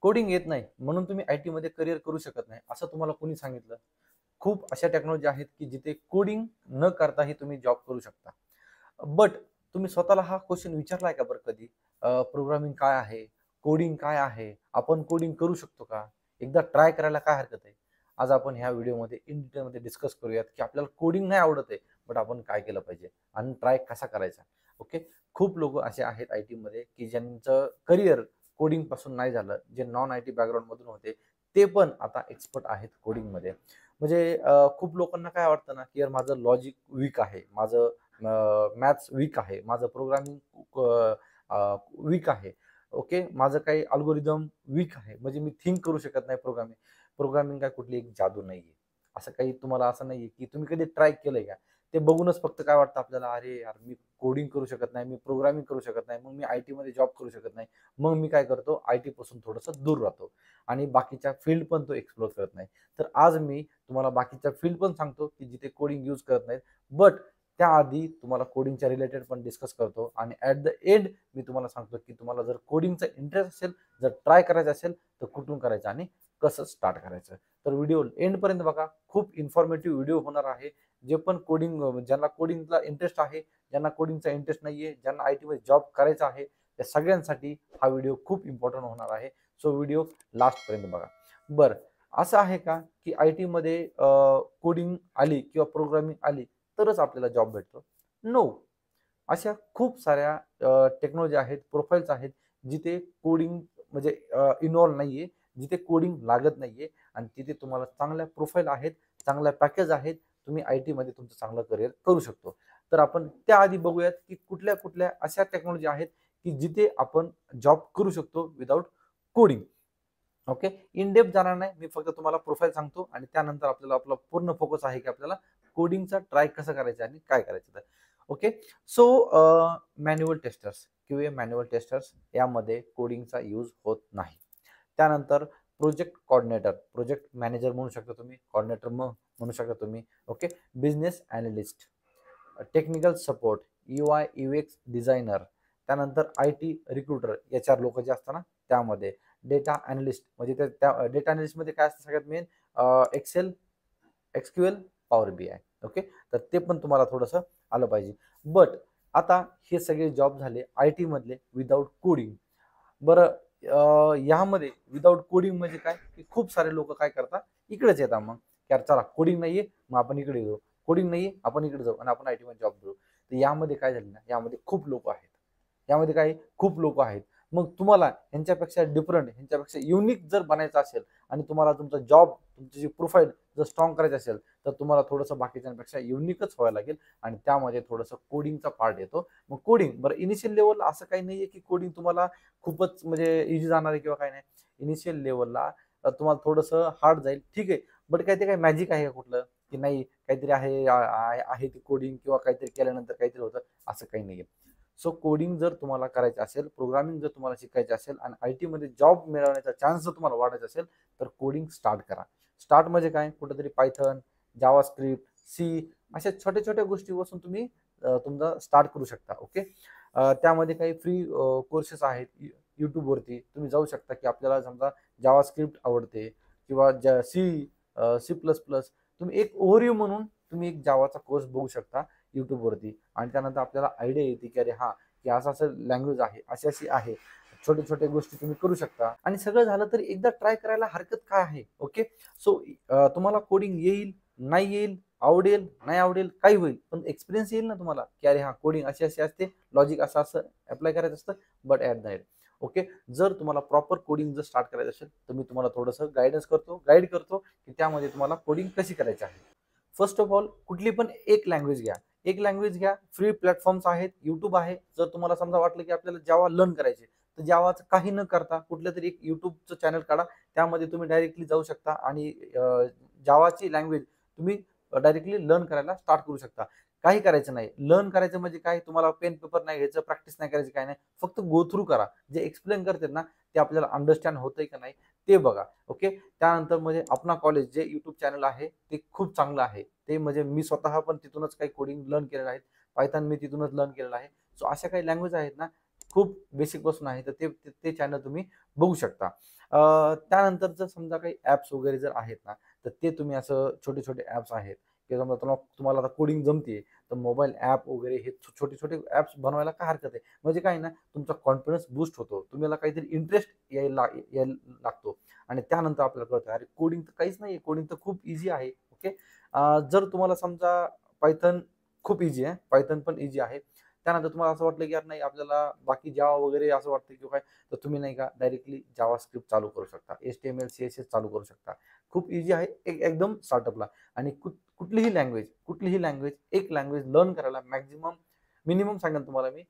Coding येत नाही म्हणून तुम्ही आयटी मध्ये करिअर करू शकत नाही असं तुम्हाला कोणी सांगितलं? खूप अशा टेक्नॉलॉजी आहेत की जिथे कोडिंग न करताही तुम्ही जॉब करू शकता. बट तुम्ही स्वतःला हा क्वेश्चन विचारलाय का बरं कधी? प्रोग्रामिंग काय आहे? कोडिंग काय आहे? आपण कोडिंग करू शकतो का? एकदा ट्राय करायला काय हरकत आहे? आज आपण ह्या व्हिडिओमध्ये इन डिटेलमध्ये डिस्कस करूयात की आपल्याला कोडिंग नाही आवडत आहे, बट आपण काय केलं पाहिजे आणि ट्राय कसा करायचा. ओके. खूप लोक असे आहेत आयटी मध्ये की ज्यांचं करिअर कोडिंग पासून नाही झालं, जे नॉन आयटी बॅकग्राऊंड मधून होते ते पण आता एक्सपर्ट आहेत कोडिंग मध्ये. म्हणजे खूप लोकांना काय वाटतं ना की यार माझं लॉजिक वीक आहे, माझं मॅथ्स वीक आहे, माझं प्रोग्रामिंग वीक आहे. ओके. माझं काही अल्गोरिदम वीक आहे, म्हणजे मी थिंक करू शकत नाही प्रोग्रामिंग. प्रोग्रामिंग काय कुठली एक जादू नाहीये. असं काही तुम्हाला असं नाहीये की तुम्ही कधी ट्राय केलंय का? ते बघूनच फक्त काय वाटतं आपल्याला, अरे यार मी कोडिंग करू शकत नाही, मी प्रोग्रामिंग करू शकत नाही, मग मी आयटी मध्ये जॉब करू शकत नाही. मग मी काय करतो, आयटी पासून थोडंसं दूर राहतो आणि बाकीच्या फील्ड पण तो एक्सप्लोर करत नाही. तर आज मी तुम्हाला बाकीच्या फील्ड पण सांगतो की जिथे कोडिंग यूज करत नाहीत. बट त्याआधी तुम्हाला कोडिंगच्या रिलेटेड पण डिस्कस करतो आणि ॲट द एंड मी तुम्हाला सांगतो की तुम्हाला जर कोडिंगचा इंटरेस्ट असेल, जर ट्राय करायचं असेल तर कुठून करायचं आणि कसं स्टार्ट करायचं. तर व्हिडिओ एंडपर्यंत बघा. खूप इन्फॉर्मेटिव्ह व्हिडिओ होणार आहे. जे पण कोडिंग, ज्यांना कोडिंगला इंटरेस्ट आहे, ज्यांना कोडिंगचा इंटरेस्ट नाहीये, ज्यांना आयटी मध्ये जॉब करायचा आहे, त्या सगळ्यांसाठी हा व्हिडिओ खूप इम्पॉर्टंट होणार आहे. सो व्हिडिओ लास्टपर्यंत बघा. बरं, असं आहे का की आयटी मध्ये कोडिंग आली किंवा प्रोग्रामिंग आली तरच आपल्याला जॉब भेटतो? नो. अशा खूप साऱ्या टेक्नॉलॉजी आहेत, प्रोफाइल्स आहेत, जिथे कोडिंग म्हणजे इन्व्हॉल्व नाहीये, जिथे कोडिंग लागत नाहीये आणि तिथे तुम्हाला चांगल्या प्रोफाइल आहेत, चांगल्या पॅकेज आहेत. तुम्ही आयटी मध्ये तुमचं चांगलं करिअर करू शकतो. तर आपण त्याआधी बघूयात की कुठल्या कुठल्या अशा टेक्नॉलॉजी आहेत की जिथे आपण जॉब करू शकतो without coding. Okay. In depth जाणार नाही. मी फक्त तुम्हाला प्रोफाईल सांगतो आणि त्यानंतर आपल्याला आपला पूर्ण फोकस आहे की आपल्याला कोडिंगचा ट्राय कसं करायचं आणि काय करायचं. तर ओके. सो मॅन्युअल टेस्टर्स किंवा मॅन्युअल टेस्टर्स यामध्ये कोडिंगचा यूज होत नाही. त्यानंतर प्रोजेक्ट कोऑर्डिनेटर, प्रोजेक्ट मॅनेजर म्हणू शकता तुम्ही, कोऑर्डिनेटर म्हणू शकता तुम्ही. Okay. Business analyst, technical support, UI UX designer, त्यानंतर IT रिक्रुटर, HR लोक जे असतात ना त्यामध्ये, डेटा अॅनालिस्ट म्हणजे त्या डेटा अॅनालिस्टमध्ये काय असतं सगळ्यात main, Excel, SQL, Power BI. Okay. तर ते पण तुम्हाला थोडंसं आलं पाहिजे. बट आता हे सगळे जॉब झाले आयटी मधले विदाऊट कोडिंग. बरं, यामध्ये विदाऊट कोडिंग म्हणजे काय की खूप सारे लोक काय करतात, इकडेच येतात. मग यार चला कोडिंग नाहीये मग आपण इकडे येऊ, कोडिंग नाहीये आपण इकडे जाऊ आणि आपण आयटी मध्ये जॉब करू. तर यामध्ये काय झालं ना, यामध्ये खूप लोक आहेत, यामध्ये काय खूप लोक आहेत. मग तुम्हाला ह्यांच्यापेक्षा डिफरंट, ह्यांच्यापेक्षा युनिक जर बनायचं असेल आणि तुम्हाला तुमचा जॉब, तुमची जी प्रोफाईल जर स्ट्रॉंग करायची असेल तर तुम्हाला थोडंसं बाकीच्यांपेक्षा युनिकच व्हायला लागेल आणि त्यामध्ये थोडंसं कोडिंगचा पार्ट येतो. मग कोडिंग बरं इनिशियल लेवल असं काही नाहीये की कोडिंग तुम्हाला खूपच म्हणजे इझी जाणार आहे किंवा काय नाही. इनिशियल लेवलला तुम्हाला थोडंसं हार्ड जाईल, ठीक आहे. बट काय ते काय मॅजिक आहे का कुठलं की नाही काहीतरी आहे आहे ते कोडिंग किंवा काहीतरी केल्यानंतर काहीतरी होतं, असं काही नाहीये. सो कोडिंग जर तुम्हाला करायचं असेल, प्रोग्रामिंग जर तुम्हाला शिकायचं असेल आणि आयटी मध्ये जॉब मिळवण्याचा चान्स जर तुम्हाला वाढायचा असेल तर कोडिंग स्टार्ट करा. स्टार्ट म्हणजे काय, कुठेतरी पायथन, जावा स्क्रिप्ट, सी अशा छोट्या छोट्या गोष्टीपासून तुम्ही तुमचा स्टार्ट करू शकता. ओके. त्यामध्ये काही फ्री कोर्सेस आहेत युट्यूबवरती, तुम्ही जाऊ शकता की आपल्याला समजा जावा स्क्रिप्ट आवडते किंवा सी, C++, तुम्ही एक ओव्हरव्ह्यू म्हणून तुम्ही एक जावाचा कोर्स बघू शकता युट्यूबवरती आणि त्यानंतर आपल्याला आयडिया येते की अरे हा की असं असं लँग्वेज आहे, अशी अशी आहे. छोट्या छोट्या गोष्टी तुम्ही करू शकता आणि सगळं झालं तरी एकदा ट्राय करायला हरकत काय आहे. ओके. सो तुम्हाला कोडिंग येईल, नाही येईल, आवडेल, नाही आवडेल, काही होईल, पण एक्सपिरियन्स येईल ना तुम्हाला की अरे हा कोडिंग अशी अशी असते, लॉजिक असं असं अप्लाय करायचं असतं. But at the end okay, जर तुम्हाला प्रॉपर कोडिंग जर स्टार्ट करायचं असेल तर मी तुम्हाला थोडंसं गाईड करतो की त्यामध्ये तुम्हाला कोडिंग कशी करायची आहे. फर्स्ट ऑफ ऑल कुठली पण एक लँग्वेज घ्या, एक लँग्वेज घ्या. फ्री प्लॅटफॉर्म्स आहेत, युट्यूब आहे. जर तुम्हाला समजा वाटलं की आपल्याला जावा लर्न करायचे तर जावाचं काही न करता कुठलं तरी एक युट्यूबचं चॅनल काढा, त्यामध्ये तुम्ही डायरेक्टली जाऊ शकता आणि जावाची लँग्वेज तुम्ही डायरेक्टली लर्न करायला स्टार्ट करू शकता. काही करायचं नाही. लर्न करायचं म्हणजे काय, तुम्हाला पेन पेपर नाही घ्यायचं, प्रॅक्टिस नाही करायची, काय नाही. फक्त गो थ्रू करा. जे एक्सप्लेन करतात ना ते आपल्याला अंडरस्टँड होतंय का नाही ते बघा. ओके. त्यानंतर म्हणजे अपना कॉलेज जे युट्यूब चॅनल आहे ते खूप चांगलं आहे. ते म्हणजे मी स्वतः पण तिथूनच काही कोडिंग लर्न केलेलं आहे. पायथन मी तिथूनच लर्न केलेलं आहे. सो अशा काही लँग्वेज आहेत ना खूप बेसिक पासून आहे तर ते ते चॅनल तुम्ही बघू शकता. त्यानंतर जर समजा काही ॲप्स वगैरे जर आहेत ना, तर ते तुम्ही असं छोटे छोटे ॲप्स आहेत की समजा तुम्हाला आता कोडिंग जमते, तर मोबाईल ॲप वगैरे हे छोटे छोटे ॲप्स बनवायला काय हरकत आहे. म्हणजे काय ना, तुमचा कॉन्फिडन्स बूस्ट होतो, तुम्हाला काहीतरी इंटरेस्ट यायला लागतो आणि त्यानंतर आपल्याला कळतं अरे कोडिंग तर काहीच नाही, कोडिंग तर खूप इझी आहे. ओके. जर तुम्हाला समजा पायथन खूप इझी आहे, पायथन पण इझी आहे. त्यानंतर तुम्हाला असं वाटलं की यार नाही आपल्याला बाकी जावा वगैरे असं वाटतं किंवा काय, तर तुम्ही नाही का डायरेक्टली जावा स्क्रिप्ट चालू करू शकता, HTML CSS चालू करू शकता. खूप इझी आहे एकदम स्टार्टअपला. आणि कुठलीही लँग्वेज एक लँग्वेज लर्न करायला मिनिमम सांगेन तुम्हाला मी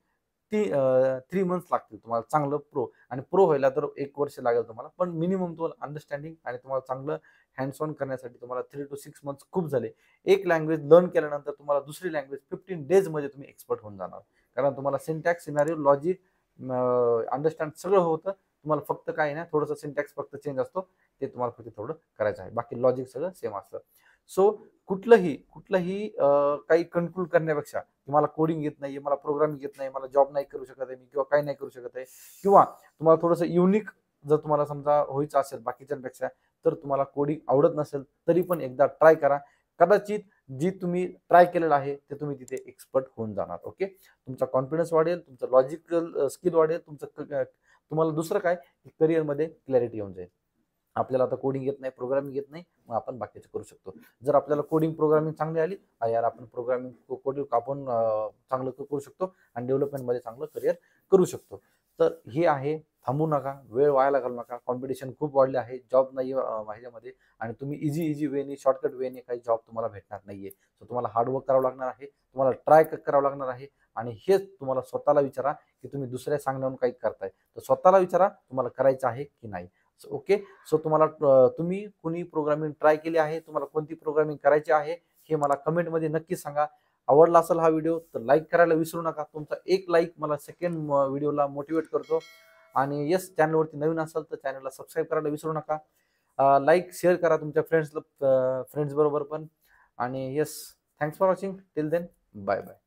3 मंथ्स लागतील तुम्हाला चांगलं आणि प्रो व्हायला तर 1 वर्ष लागेल तुम्हाला. पण मिनिमम तुम्हाला अंडरस्टँडिंग आणि तुम्हाला चांगलं हँड्स ऑन करण्यासाठी तुम्हाला 3 to 6 मंथ्स खूप झाले. एक लँग्वेज लर्न केल्यानंतर तुम्हाला दुसरी लँग्वेज 15 डेजमध्ये तुम्ही एक्सपर्ट होऊन जाणार. कारण तुम्हाला सिंटॅक्स, सिनारिओ, लॉजिक अंडरस्टँड सगळं होतं. तुम्हाला फक्त काय आहे ना, थोडंसं सिंटॅक्स फक्त चेंज असतो, ते तुम्हाला फक्त थोडं करायचं आहे. बाकी लॉजिक सगळं सेम असतं. सो कुठलंही काही कन्क्लूड करण्यापेक्षा मला कोडिंग येत नाहीये, मला प्रोग्रामिंग येत नाही, मला जॉब नाही करू शकत आहे मी किंवा काही नाही करू शकत आहे, किंवा तुम्हाला थोडंसं युनिक जर तुम्हाला समजा व्हायचं असेल बाकीच्यांपेक्षा, तर तुम्हाला कोडिंग आवडत नसेल तरी पण एकदा ट्राय करा. कदाचित जी तुम्ही ट्राय केलेलं आहे ते तुम्ही तिथे एक्सपर्ट होऊन जाणार. ओके. तुमचा कॉन्फिडन्स वाढेल, तुमचं लॉजिकल स्किल वाढेल, तुम्हाला दुसरं काय, करिअरमध्ये क्लॅरिटी येऊन जाईल. आपल्याला आता कोडिंग येत नाही, प्रोग्रामिंग येत नाही, मग आपण बाकीचं करू शकतो. जर आपल्याला कोडिंग प्रोग्रामिंग चांगली आली, यार आपण प्रोग्रामिंग कोडिंग आपण चांगलं करू शकतो आणि डेव्हलपमेंटमध्ये चांगलं करिअर करू शकतो. तर हे आहे, थांबू नका, वेळ वायाला घालू नका. कॉम्पिटिशन खूप वाढले आहे, जॉब नाही ह्याच्यामध्ये, आणि तुम्ही इझी वेने, शॉर्टकट वेने काही जॉब तुम्हाला भेटणार नाहीये. सो तुम्हाला हार्डवर्क करावं लागणार आहे, तुम्हाला ट्राय करावं लागणार आहे. आणि हेच तुम्हाला स्वतःला विचारा की तुम्ही दुसऱ्या सांगण्यावरून काही करताय, तर स्वतःला विचारा तुम्हाला करायचं आहे की नाही. ओके. सो तुम्हाला तुम्ही कुणी प्रोग्रामिंग ट्राय केली आहे, तुम्हाला कोणती प्रोग्रामिंग करायची आहे, हे मला कमेंटमध्ये नक्की सांगा. आवडला असेल हा व्हिडिओ तर लाईक करायला विसरू नका. तुमचा एक लाईक मला सेकंड व्हिडिओला मोटिवेट करतो. आणि येस, चॅनलवरती नवीन असेल तर चॅनलला सबस्क्राईब करायला विसरू नका. लाईक शेअर करा तुमच्या फ्रेंड्स बरोबर पण. आणि yes, thanks for watching. Till then, bye bye.